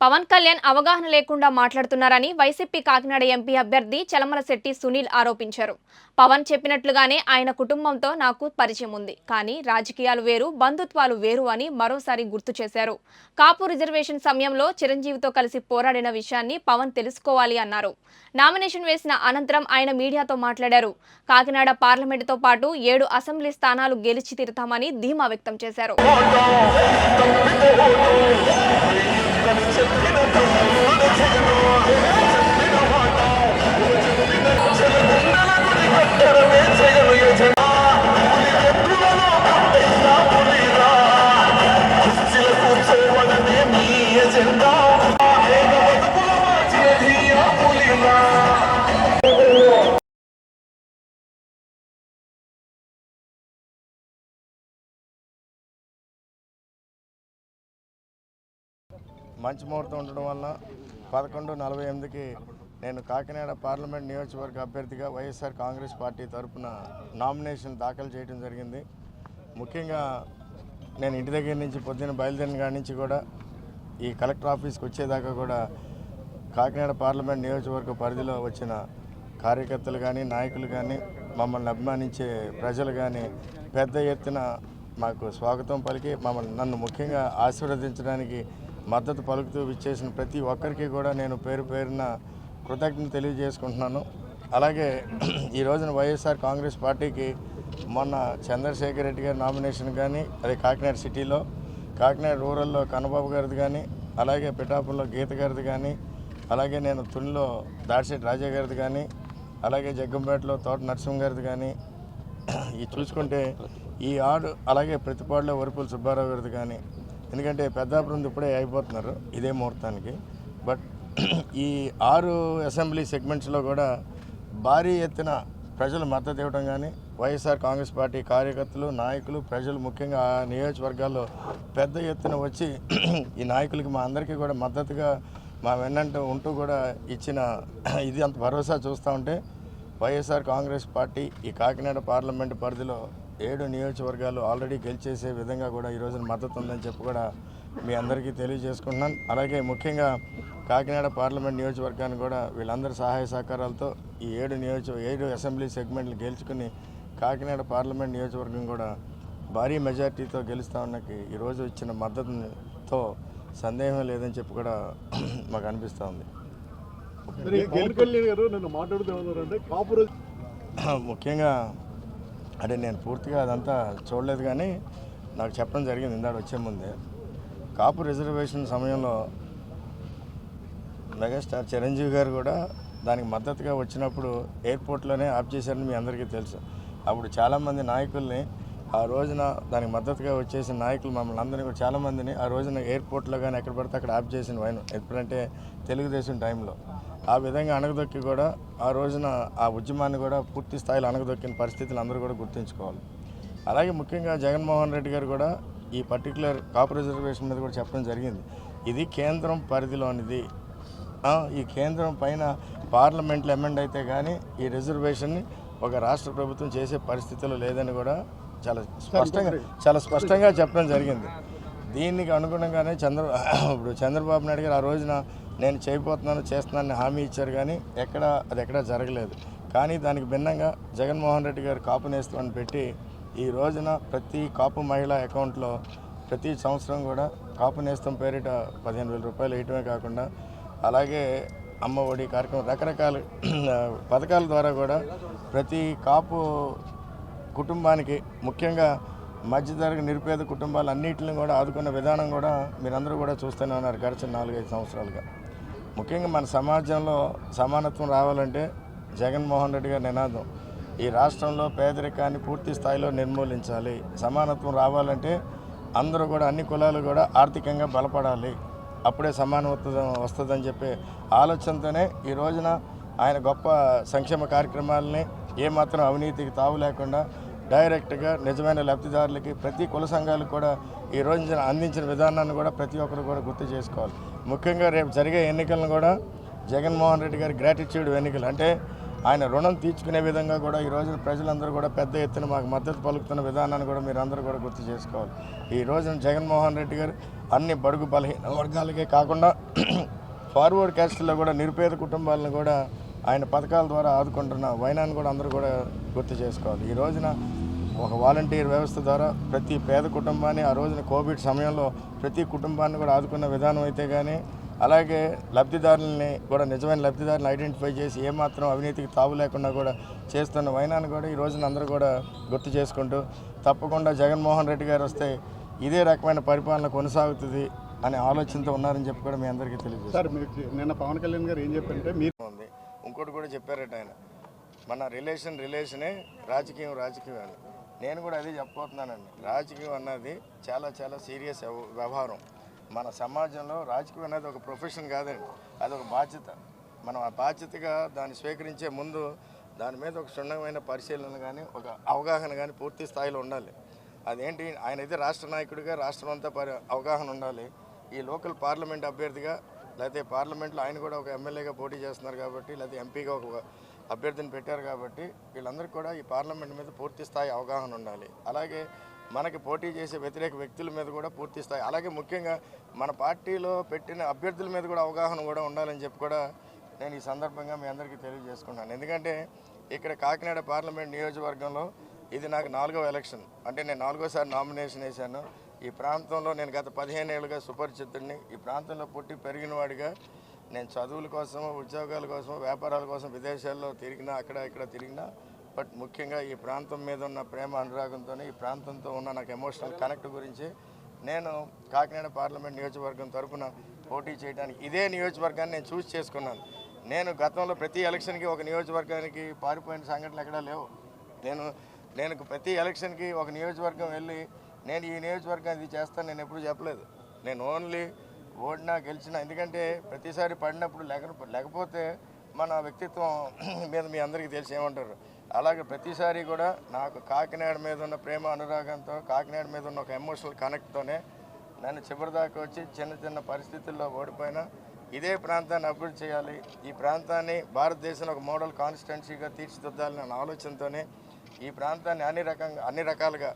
పవన్ కళ్యాణ్ అవగాహన లేకుండా మాట్లాడుతున్నారని వైసీపీ కాకినాడ ఎంపీ అభ్యర్థి చలమలశెట్టి సునీల్ ఆరోపించారు. పవన్ చెప్పినట్లుగానే ఆయన కుటుంబంతో నాకు పరిచయం ఉంది. కానీ రాజకీయాలు వేరు, బంధుత్వాలు వేరు అని మరోసారి గుర్తు చేశారు. కాపు రిజర్వేషన్ సమయంలో చిరంజీవితో కలిసి పోరాడిన విషయాన్ని పవన్ తెలుసుకోవాలి అన్నారు. నామినేషన్ వేసిన అనంతరం ఆయన మీడియాతో మాట్లాడారు. కాకినాడ పార్లమెంటుతో పాటు 7 అసెంబ్లీ స్థానాలు గెలిచి తీరుతామని ధీమా వ్యక్తం చేశారు. మంచి ముహూర్తం ఉండడం వల్ల 11:48కి నేను కాకినాడ పార్లమెంట్ నియోజకవర్గ అభ్యర్థిగా వైఎస్ఆర్ కాంగ్రెస్ పార్టీ తరఫున నామినేషన్ దాఖలు చేయడం జరిగింది. ముఖ్యంగా నేను ఇంటి దగ్గర నుంచి పొద్దున్న బయలుదేరిన కాడి నుంచి కూడా ఈ కలెక్టర్ ఆఫీస్కి వచ్చేదాకా కూడా కాకినాడ పార్లమెంట్ నియోజకవర్గ పరిధిలో వచ్చిన కార్యకర్తలు కానీ నాయకులు కానీ మమ్మల్ని అభిమానించే ప్రజలు కానీ పెద్ద ఎత్తున మాకు స్వాగతం పలికి నన్ను ముఖ్యంగా ఆశీర్వదించడానికి మద్దతు పలుకుతూ విచ్చేసిన ప్రతి ఒక్కరికి కూడా నేను పేరు పేరున కృతజ్ఞత తెలియజేసుకుంటున్నాను. అలాగే ఈ రోజున వైఎస్ఆర్ కాంగ్రెస్ పార్టీకి మొన్న చంద్రశేఖర్ రెడ్డి గారి నామినేషన్ కానీ, అదే కాకినాడ సిటీలో, కాకినాడ రూరల్లో కన్నబాబు గారిది కానీ, అలాగే పిఠాపురంలో గీత గారిది కానీ, అలాగే నేను తునిలో దాడిశెట్టి రాజా గారిది కానీ, అలాగే జగ్గంపేటలో తోట నరసింహ గారిది కానీ, ఈ చూసుకుంటే ఈ అలాగే ప్రతిపాడులో వరపుల సుబ్బారావు గారిది కానీ, ఎందుకంటే పెద్దాపురం ఇప్పుడే అయిపోతున్నారు ఇదే ముహూర్తానికి. బట్ ఈ 6 అసెంబ్లీ సెగ్మెంట్స్లో కూడా భారీ ఎత్తున ప్రజలు మద్దతు ఇవ్వడం కానీ, వైఎస్ఆర్ కాంగ్రెస్ పార్టీ కార్యకర్తలు, నాయకులు, ప్రజలు ముఖ్యంగా ఆ నియోజకవర్గాల్లో పెద్ద ఎత్తున వచ్చి ఈ నాయకులకి మా అందరికీ కూడా మద్దతుగా మా వెన్నంటూ ఉంటూ కూడా ఇచ్చిన ఇది అంత భరోసా చూస్తూ ఉంటే వైఎస్ఆర్ కాంగ్రెస్ పార్టీ ఈ కాకినాడ పార్లమెంటు పరిధిలో 7 నియోజకవర్గాలు ఆల్రెడీ గెలిచేసే విధంగా కూడా ఈరోజు మద్దతు ఉందని చెప్పి కూడా మీ అందరికీ తెలియజేసుకుంటున్నాను. అలాగే ముఖ్యంగా కాకినాడ పార్లమెంట్ నియోజకవర్గాన్ని కూడా వీళ్ళందరి సహాయ సహకారాలతో ఈ 7 అసెంబ్లీ సెగ్మెంట్లు గెలుచుకుని కాకినాడ పార్లమెంట్ నియోజకవర్గం కూడా భారీ మెజార్టీతో గెలుస్తామన్నకి ఈరోజు ఇచ్చిన మద్దతుతో సందేహం లేదని చెప్పి కూడా మాకు అనిపిస్తూ ఉంది. ముఖ్యంగా అంటే నేను పూర్తిగా అదంతా చూడలేదు కానీ నాకు చెప్పడం జరిగింది ఇందాక వచ్చే ముందే. కాపు రిజర్వేషన్ సమయంలో మెగాస్టార్ చిరంజీవి గారు కూడా దానికి మద్దతుగా వచ్చినప్పుడు ఎయిర్పోర్ట్లోనే ఆఫ్ చేశారని మీ అందరికీ తెలుసు. అప్పుడు చాలామంది నాయకుల్ని ఆ రోజున దానికి మద్దతుగా వచ్చేసిన నాయకులు మమ్మల్ని అందరినీ కూడా చాలామందిని ఆ రోజున ఎయిర్పోర్ట్లో కానీ ఎక్కడ పడితే అక్కడ ఆఫ్ చేసిన వైన్ ఎప్పుడంటే తెలుగుదేశం టైంలో ఆ విధంగా అణగదొక్కి కూడా ఆ రోజున ఆ ఉద్యమాన్ని కూడా పూర్తి స్థాయిలో అణగదొక్కిన పరిస్థితులు అందరూ కూడా గుర్తుంచుకోవాలి. అలాగే ముఖ్యంగా జగన్మోహన్ రెడ్డి గారు కూడా ఈ పర్టికులర్ కాపు రిజర్వేషన్ మీద కూడా చెప్పడం జరిగింది. ఇది కేంద్రం పరిధిలోనిది, ఈ కేంద్రం పైన పార్లమెంట్లో అమెండ్ అయితే కానీ ఈ రిజర్వేషన్ని ఒక రాష్ట్ర ప్రభుత్వం చేసే పరిస్థితులు లేదని కూడా చాలా స్పష్టంగా చెప్పడం జరిగింది. దీనికి అనుగుణంగానే ఇప్పుడు చంద్రబాబు నాయుడు గారు ఆ రోజున నేను చేస్తున్నానని హామీ ఇచ్చారు కానీ అది ఎక్కడా జరగలేదు. కానీ దానికి భిన్నంగా జగన్మోహన్ రెడ్డి గారు కాపు నేస్తామని పెట్టి ఈ రోజున ప్రతి కాపు మహిళ అకౌంట్లో ప్రతి సంవత్సరం కూడా కాపు నేస్తం పేరిట 15,000 రూపాయలు వేయటమే కాకుండా అలాగే అమ్మ ఒడి కార్యక్రమం రకరకాల పథకాల ద్వారా కూడా ప్రతి కాపు కుటుంబానికి ముఖ్యంగా మధ్యతరగతి నిరుపేద కుటుంబాలు అన్నింటిని కూడా ఆదుకున్న విధానం కూడా మీరందరూ కూడా చూస్తూనే ఉన్నారు గడిచిన 4-5 సంవత్సరాలుగా. ముఖ్యంగా మన సమాజంలో సమానత్వం రావాలంటే జగన్మోహన్ రెడ్డి గారి నినాదం ఈ రాష్ట్రంలో పేదరికాన్ని పూర్తి స్థాయిలో నిర్మూలించాలి, సమానత్వం రావాలంటే అందరూ కూడా అన్ని కులాలు కూడా ఆర్థికంగా బలపడాలి, అప్పుడే సమానత్వం వస్తుందని చెప్పే ఆలోచనతోనే ఈ రోజున ఆయన గొప్ప సంక్షేమ కార్యక్రమాలని ఏమాత్రం అవినీతికి తావు లేకుండా డైరెక్ట్గా నిజమైన లబ్ధిదారులకి ప్రతి కుల సంఘాలకు కూడా ఈ రోజు అందించిన విధానాన్ని కూడా ప్రతి ఒక్కరు కూడా గుర్తు చేసుకోవాలి. ముఖ్యంగా రేపు జరిగే ఎన్నికలను కూడా జగన్మోహన్ రెడ్డి గారి గ్రాటిట్యూడ్ ఎన్నికలు అంటే ఆయన రుణం తీర్చుకునే విధంగా కూడా ఈ రోజున ప్రజలందరూ కూడా పెద్ద ఎత్తున మాకు మద్దతు పలుకుతున్న విధానాన్ని కూడా మీరు అందరూ కూడా గుర్తు చేసుకోవాలి. ఈ రోజున జగన్మోహన్ రెడ్డి గారు అన్ని బడుగు బలహీన వర్గాలకే కాకుండా ఫార్వర్డ్ క్యాస్ట్లో కూడా నిరుపేద కుటుంబాలను కూడా ఆయన పథకాల ద్వారా ఆదుకుంటున్న వైనాన్ని కూడా అందరూ కూడా గుర్తు చేసుకోవాలి. ఈ రోజున ఒక వాలంటీర్ వ్యవస్థ ద్వారా ప్రతి పేద కుటుంబాన్ని ఆ రోజున కోవిడ్ సమయంలో ప్రతి కుటుంబాన్ని కూడా ఆదుకున్న విధానం అయితే కానీ, అలాగే లబ్ధిదారులని కూడా నిజమైన లబ్ధిదారులను ఐడెంటిఫై చేసి ఏమాత్రం అవినీతికి తావు లేకుండా కూడా చేస్తున్న వైనాన్ని కూడా ఈ రోజున అందరూ కూడా గుర్తు చేసుకుంటూ, తప్పకుండా జగన్మోహన్ రెడ్డి గారు వస్తే ఇదే రకమైన పరిపాలన కొనసాగుతుంది అనే ఆలోచనతో ఉన్నారని చెప్పి కూడా మీ అందరికీ తెలియజేస్తారు. సార్, మీకు నిన్న పవన్ కళ్యాణ్ గారు ఏం చెప్పారంటే మీరు ఉంది ఇంకోటి కూడా చెప్పారట ఆయన, మన రిలేషనే రాజకీయం అని. నేను కూడా అదే చెప్పబోతున్నానండి. రాజకీయం అన్నది చాలా చాలా సీరియస్ వ్యవహారం. మన సమాజంలో రాజకీయం అనేది ఒక ప్రొఫెషన్ కాదండి, అది ఒక బాధ్యత. మనం ఆ బాధ్యతగా దాన్ని స్వీకరించే ముందు దాని మీద ఒక క్షుణ్ణమైన పరిశీలన కానీ ఒక అవగాహన కానీ పూర్తి స్థాయిలో ఉండాలి. అదేంటి, ఆయన అయితే రాష్ట్ర నాయకుడిగా రాష్ట్రం అంతా అవగాహన ఉండాలి. ఈ లోకల్ పార్లమెంట్ అభ్యర్థిగా లేకపోతే పార్లమెంట్లో ఆయన కూడా ఒక ఎమ్మెల్యేగా పోటీ చేస్తున్నారు కాబట్టి, లేకపోతే ఎంపీగా ఒక అభ్యర్థిని పెట్టారు కాబట్టి వీళ్ళందరికీ కూడా ఈ పార్లమెంట్ మీద పూర్తి స్థాయి అవగాహన ఉండాలి. అలాగే మనకి పోటీ చేసే వ్యతిరేక వ్యక్తుల మీద కూడా పూర్తి స్థాయి, అలాగే ముఖ్యంగా మన పార్టీలో పెట్టిన అభ్యర్థుల మీద కూడా అవగాహన కూడా ఉండాలని చెప్పి కూడా నేను ఈ సందర్భంగా మీ అందరికీ తెలియజేసుకున్నాను. ఎందుకంటే ఇక్కడ కాకినాడ పార్లమెంట్ నియోజకవర్గంలో ఇది నాకు 4వ ఎలక్షన్, అంటే నేను 4వసారి నామినేషన్ వేశాను. ఈ ప్రాంతంలో నేను గత 15 ఏళ్ళుగా సుపరిచితుడిని. ఈ ప్రాంతంలో పుట్టి పెరిగిన వాడిగా నేను చదువుల కోసం, ఉద్యోగాల కోసం, వ్యాపారాల కోసం విదేశాల్లో తిరిగినా, అక్కడ ఇక్కడ తిరిగినా, బట్ ముఖ్యంగా ఈ ప్రాంతం మీద ఉన్న ప్రేమ అనురాగంతో, ఈ ప్రాంతంతో ఉన్న నాకు ఎమోషనల్ కనెక్ట్ గురించి నేను కాకినాడ పార్లమెంట్ నియోజకవర్గం తరఫున పోటీ చేయడానికి ఇదే నియోజకవర్గాన్ని నేను చూస్ చేసుకున్నాను. నేను గతంలో ప్రతి ఎలక్షన్కి ఒక నియోజకవర్గానికి పారిపోయిన సంఘటనలు ఎక్కడా లేవు. నేను ప్రతి ఎలక్షన్కి ఒక నియోజకవర్గం వెళ్ళి నేను ఈ నియోజకవర్గం ఇది చేస్తాను నేను ఎప్పుడు చెప్పలేదు. నేను ఓన్లీ ఓడినా గెలిచినా, ఎందుకంటే ప్రతిసారి పడినప్పుడు లేకపోతే మన వ్యక్తిత్వం మీద మీ అందరికీ తెలిసి ఏమంటారు. అలాగే ప్రతిసారి కూడా నాకు కాకినాడ మీద ఉన్న ప్రేమ అనురాగంతో, కాకినాడ మీద ఉన్న ఒక ఎమోషనల్ కనెక్ట్తోనే నన్ను చివరిదాకా వచ్చి చిన్న పరిస్థితుల్లో ఓడిపోయినా ఇదే ప్రాంతాన్ని అభివృద్ధి చేయాలి, ఈ ప్రాంతాన్ని భారతదేశంలో ఒక మోడల్ కాన్స్టిట్యున్సీగా తీర్చిదిద్దాలనే ఆలోచనతోనే ఈ ప్రాంతాన్ని అన్ని రకాలుగా